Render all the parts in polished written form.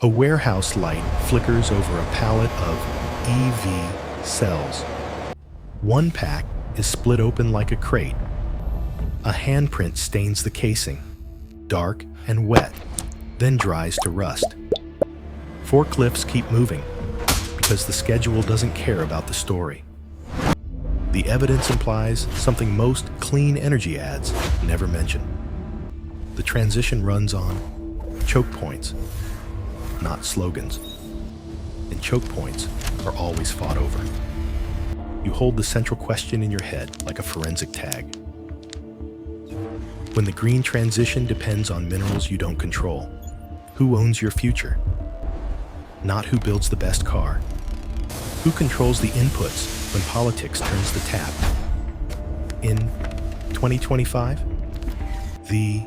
A warehouse light flickers over a pallet of EV cells. One pack is split open like a crate. A handprint stains the casing, dark and wet, then dries to rust. Forklifts keep moving because the schedule doesn't care about the story. The evidence implies something most clean energy ads never mention. The transition runs on choke points, not slogans. And choke points are always fought over. You hold the central question in your head like a forensic tag. When the green transition depends on minerals you don't control, who owns your future? Not who builds the best car. Who controls the inputs when politics turns the tap? In 2025, the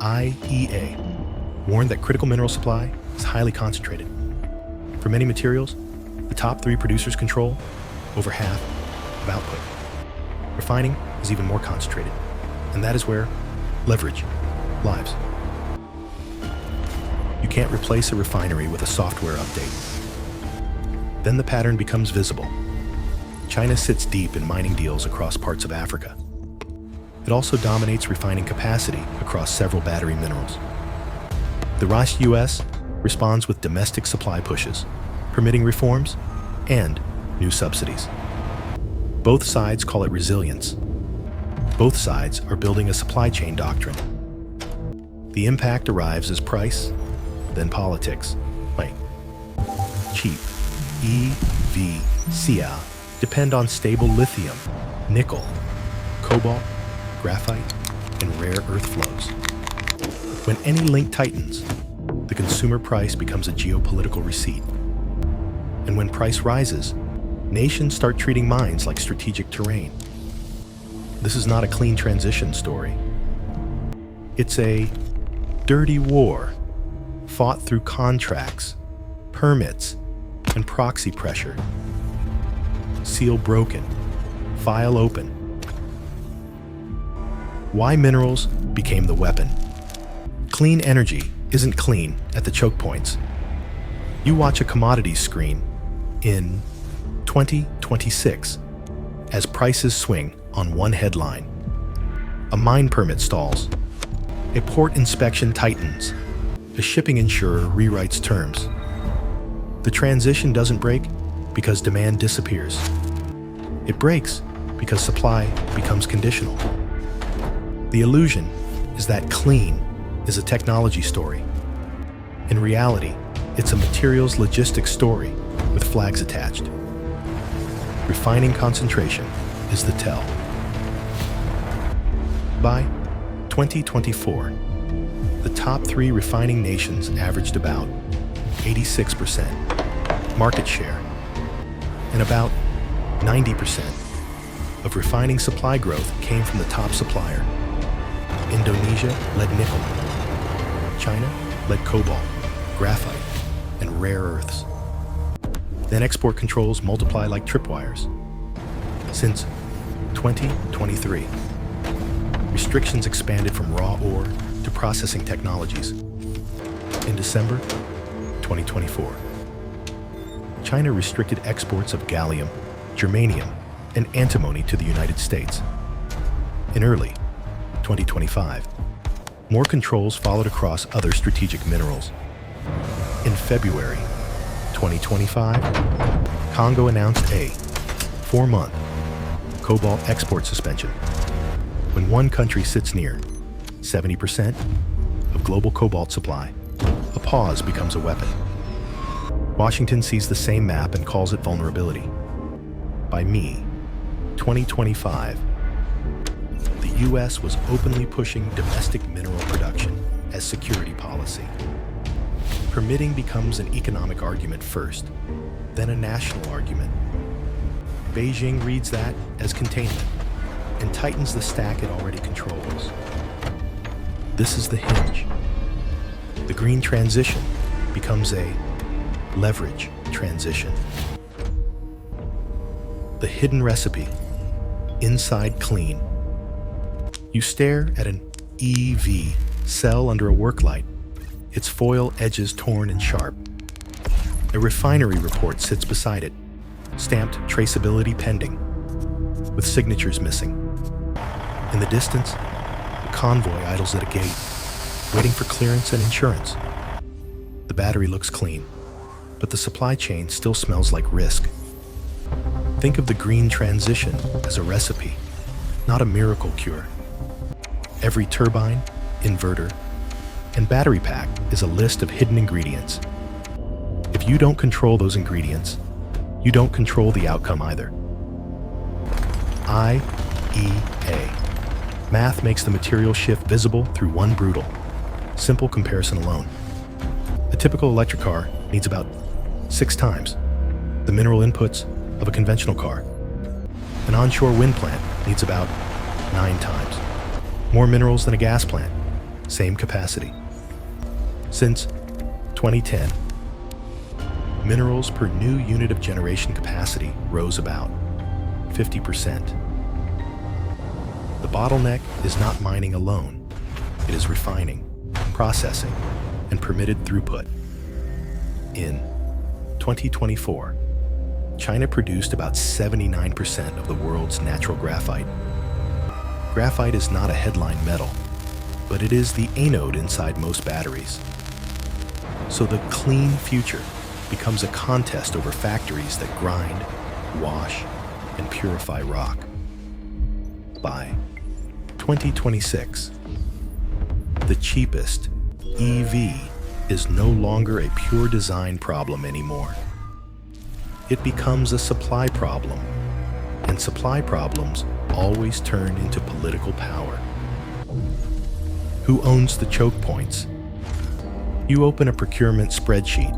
IEA warned that critical mineral supply is highly concentrated. For many materials, the top 3 producers control over half of output. Refining is even more concentrated, and that is where leverage lies. You can't replace a refinery with a software update. Then the pattern becomes visible. China sits deep in mining deals across parts of Africa. It also dominates refining capacity across several battery minerals. The U.S. responds with domestic supply pushes, permitting reforms and new subsidies. Both sides call it resilience. Both sides are building a supply chain doctrine. The impact arrives as price, then politics. Like cheap EV depend on stable lithium, nickel, cobalt, graphite, and rare earth flows. When any link tightens, the consumer price becomes a geopolitical receipt. And when price rises, nations start treating mines like strategic terrain. This is not a clean transition story. It's a dirty war fought through contracts, permits, and proxy pressure. Seal broken, file open. Why minerals became the weapon. Clean energy isn't clean at the choke points. You watch a commodities screen in 2026 as prices swing on one headline. A mine permit stalls. A port inspection tightens. A shipping insurer rewrites terms. The transition doesn't break because demand disappears. It breaks because supply becomes conditional. The illusion is that clean is a technology story. In reality, it's a materials logistics story with flags attached. Refining concentration is the tell. By 2024, the top 3 refining nations averaged about 86% market share, and about 90% of refining supply growth came from the top supplier. Indonesia led nickel. China led cobalt, graphite, and rare earths. Then export controls multiply like tripwires. Since 2023, restrictions expanded from raw ore to processing technologies. In December 2024, China restricted exports of gallium, germanium, and antimony to the United States. In early 2025, more controls followed across other strategic minerals. In February 2025, Congo announced a 4-month cobalt export suspension. When one country sits near 70% of global cobalt supply, a pause becomes a weapon. Washington sees the same map and calls it vulnerability. By May 2025, the U.S. was openly pushing domestic mineral production as security policy. Permitting becomes an economic argument first, then a national argument. Beijing reads that as containment and tightens the stack it already controls. This is the hinge. The green transition becomes a leverage transition. The hidden recipe, inside clean. You stare at an EV cell under a work light, its foil edges torn and sharp. A refinery report sits beside it, stamped traceability pending, with signatures missing. In the distance, a convoy idles at a gate, waiting for clearance and insurance. The battery looks clean, but the supply chain still smells like risk. Think of the green transition as a recipe, not a miracle cure. Every turbine, inverter, and battery pack is a list of hidden ingredients. If you don't control those ingredients, you don't control the outcome either. IEA. Math makes the material shift visible through one brutal, simple comparison alone. A typical electric car needs about 6 times the mineral inputs of a conventional car. An onshore wind plant needs about 9 times more minerals than a gas plant, same capacity. Since 2010, minerals per new unit of generation capacity rose about 50%. The bottleneck is not mining alone. It is refining, processing, and permitted throughput. In 2024, China produced about 79% of the world's natural graphite. Graphite is not a headline metal, but it is the anode inside most batteries. So the clean future becomes a contest over factories that grind, wash, and purify rock. By 2026, the cheapest EV is no longer a pure design problem anymore. It becomes a supply problem, and supply problems always turn into political power. Who owns the choke points? You open a procurement spreadsheet,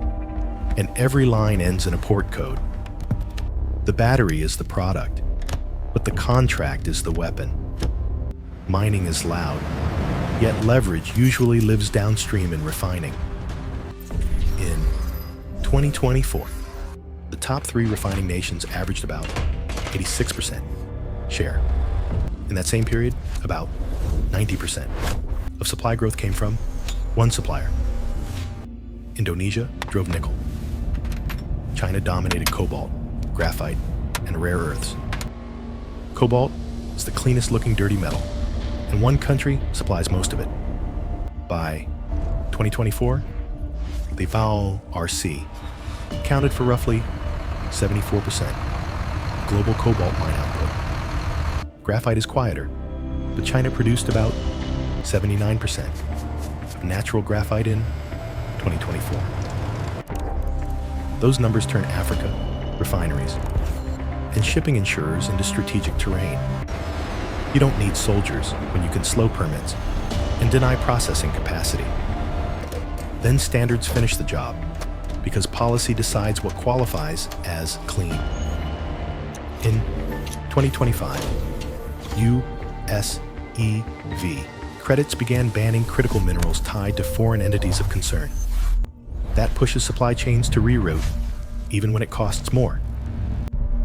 and every line ends in a port code. The battery is the product, but the contract is the weapon. Mining is loud, yet leverage usually lives downstream in refining. In 2024, the top 3 refining nations averaged about 86% share. In that same period, about 90% of supply growth came from one supplier. Indonesia drove nickel. China dominated cobalt, graphite, and rare earths. Cobalt is the cleanest looking dirty metal, and one country supplies most of it. By 2024, the VAL-RC accounted for roughly 74% of global cobalt mine output. Graphite is quieter, but China produced about 79% of natural graphite in 2024. Those numbers turn Africa, refineries, and shipping insurers into strategic terrain. You don't need soldiers when you can slow permits and deny processing capacity. Then standards finish the job because policy decides what qualifies as clean. In 2025, USEV credits began banning critical minerals tied to foreign entities of concern. That pushes supply chains to reroute, even when it costs more.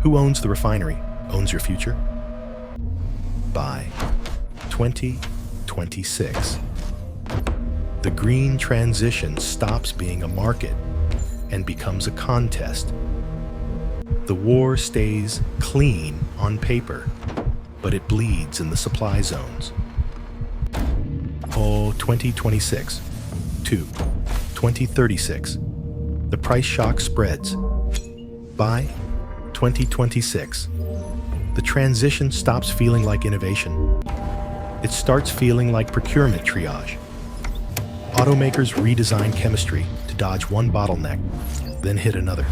Who owns the refinery owns your future. By 2026, the green transition stops being a market and becomes a contest. The war stays clean on paper, but it bleeds in the supply zones. 2026 to 2036, the price shock spreads. By 2026, the transition stops feeling like innovation. It starts feeling like procurement triage. Automakers redesign chemistry to dodge one bottleneck, then hit another.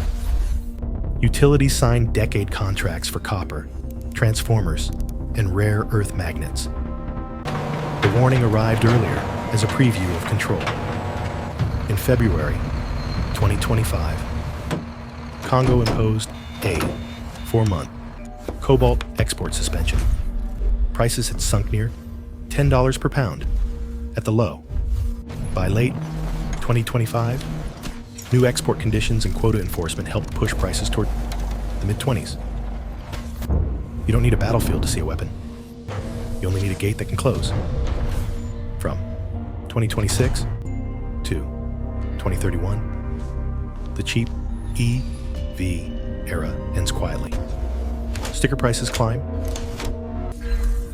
Utilities sign decade contracts for copper, transformers, and rare earth magnets. The warning arrived earlier as a preview of control. In February 2025, Congo imposed a 4-month cobalt export suspension. Prices had sunk near $10 per pound at the low. By late 2025, new export conditions and quota enforcement helped push prices toward the mid-20s. You don't need a battlefield to see a weapon. You only need a gate that can close. From 2026 to 2031, the cheap EV era ends quietly. Sticker prices climb.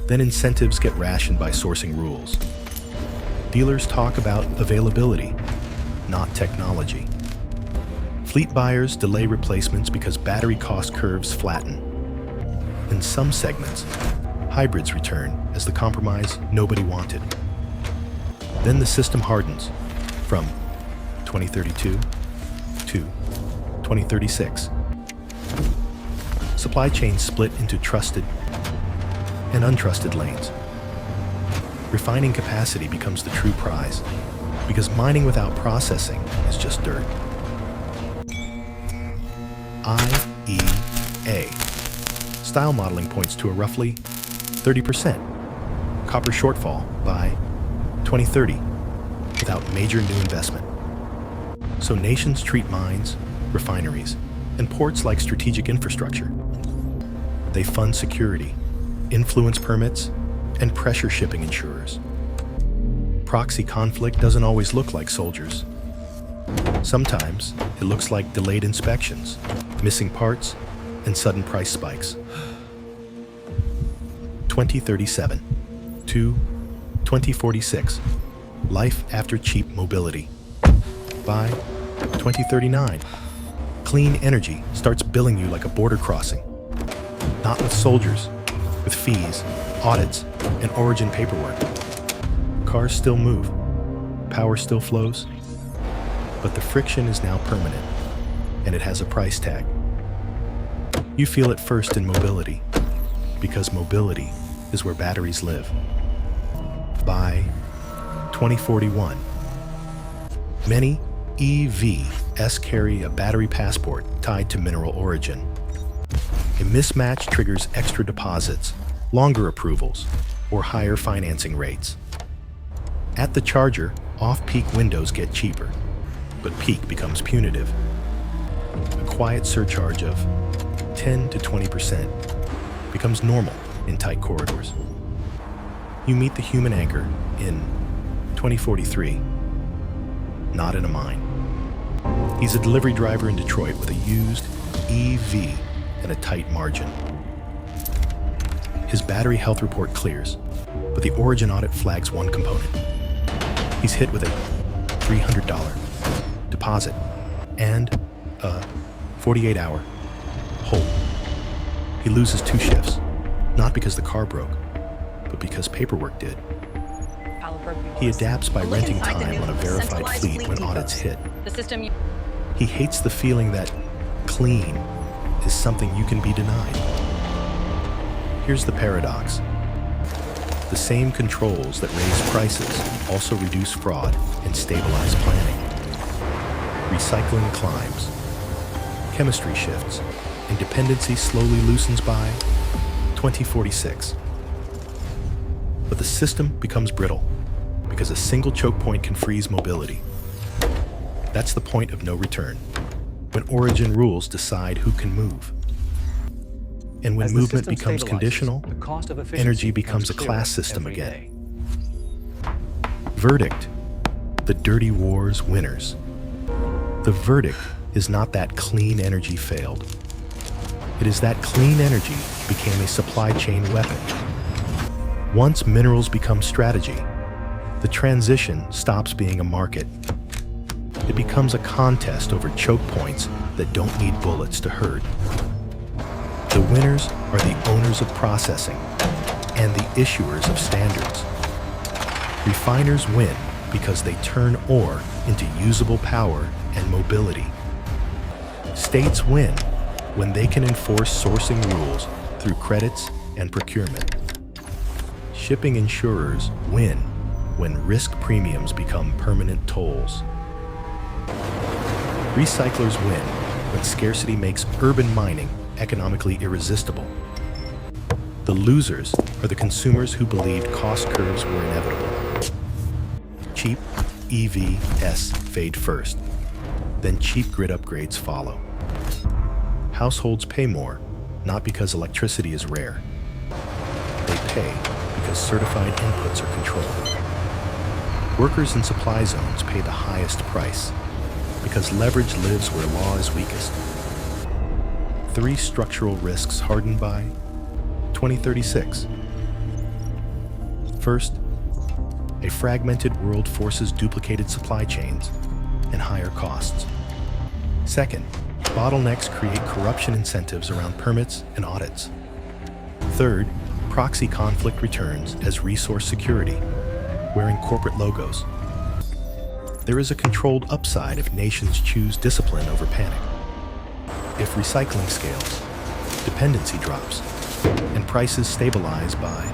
Then incentives get rationed by sourcing rules. Dealers talk about availability, not technology. Fleet buyers delay replacements because battery cost curves flatten. In some segments, hybrids return as the compromise nobody wanted. Then the system hardens from 2032 to 2036. Supply chains split into trusted and untrusted lanes. Refining capacity becomes the true prize, because mining without processing is just dirt. IEA. Style modeling points to a roughly 30% copper shortfall by 2030 without major new investment. So nations treat mines, refineries, and ports like strategic infrastructure. They fund security, influence permits, and pressure shipping insurers. Proxy conflict doesn't always look like soldiers. Sometimes it looks like delayed inspections, missing parts, and sudden price spikes. 2037 to 2046, life after cheap mobility. By 2039, clean energy starts billing you like a border crossing. Not with soldiers, with fees, audits, and origin paperwork. Cars still move, power still flows, but the friction is now permanent, and it has a price tag. You feel it first in mobility, because mobility is where batteries live. By 2041, many EVs carry a battery passport tied to mineral origin. A mismatch triggers extra deposits, longer approvals, or higher financing rates. At the charger, off-peak windows get cheaper, but peak becomes punitive. A quiet surcharge of 10 to 20% becomes normal in tight corridors. You meet the human anchor in 2043, not in a mine. He's a delivery driver in Detroit with a used EV and a tight margin. His battery health report clears, but the origin audit flags one component. He's hit with a $300 deposit and a 48-hour hold. He loses 2 shifts, not because the car broke, but because paperwork did. He adapts by renting time on a verified fleet when audits hit. He hates the feeling that clean is something you can be denied. Here's the paradox. The same controls that raise prices also reduce fraud and stabilize planning. Recycling climbs. Chemistry shifts, and dependency slowly loosens by 2046. But the system becomes brittle, because a single choke point can freeze mobility. That's the point of no return, when origin rules decide who can move. And when movement becomes conditional, energy becomes a class system again. Verdict: the dirty war's winners. The verdict is not that clean energy failed. It is that clean energy became a supply chain weapon. Once minerals become strategy, the transition stops being a market. It becomes a contest over choke points that don't need bullets to hurt. The winners are the owners of processing and the issuers of standards. Refiners win because they turn ore into usable power and mobility. States win when they can enforce sourcing rules through credits and procurement. Shipping insurers win when risk premiums become permanent tolls. Recyclers win when scarcity makes urban mining economically irresistible. The losers are the consumers who believed cost curves were inevitable. Cheap EVs fade first, then cheap grid upgrades follow. Households pay more, not because electricity is rare. They pay because certified inputs are controlled. Workers in supply zones pay the highest price because leverage lives where law is weakest. 3 structural risks hardened by 2036. First, a fragmented world forces duplicated supply chains and higher costs. Second, bottlenecks create corruption incentives around permits and audits. Third, proxy conflict returns as resource security, wearing corporate logos. There is a controlled upside if nations choose discipline over panic. If recycling scales, dependency drops, and prices stabilize by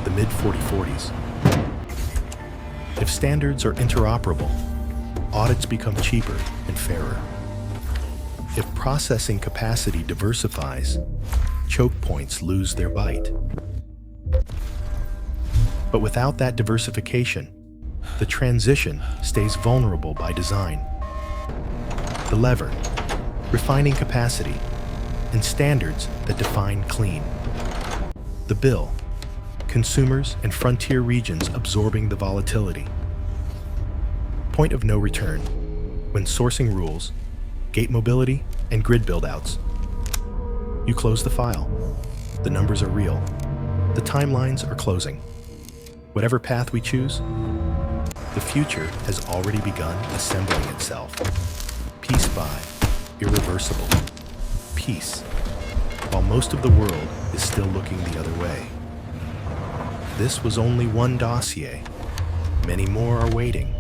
the mid-4040s. If standards are interoperable, audits become cheaper and fairer. If processing capacity diversifies, choke points lose their bite. But without that diversification, the transition stays vulnerable by design. The lever, refining capacity, and standards that define clean. The bill, consumers and frontier regions absorbing the volatility. Point of no return, when sourcing rules, gate mobility, and grid build-outs. You close the file. The numbers are real. The timelines are closing. Whatever path we choose, the future has already begun assembling itself, piece by irreversible piece, while most of the world is still looking the other way. This was only one dossier. Many more are waiting.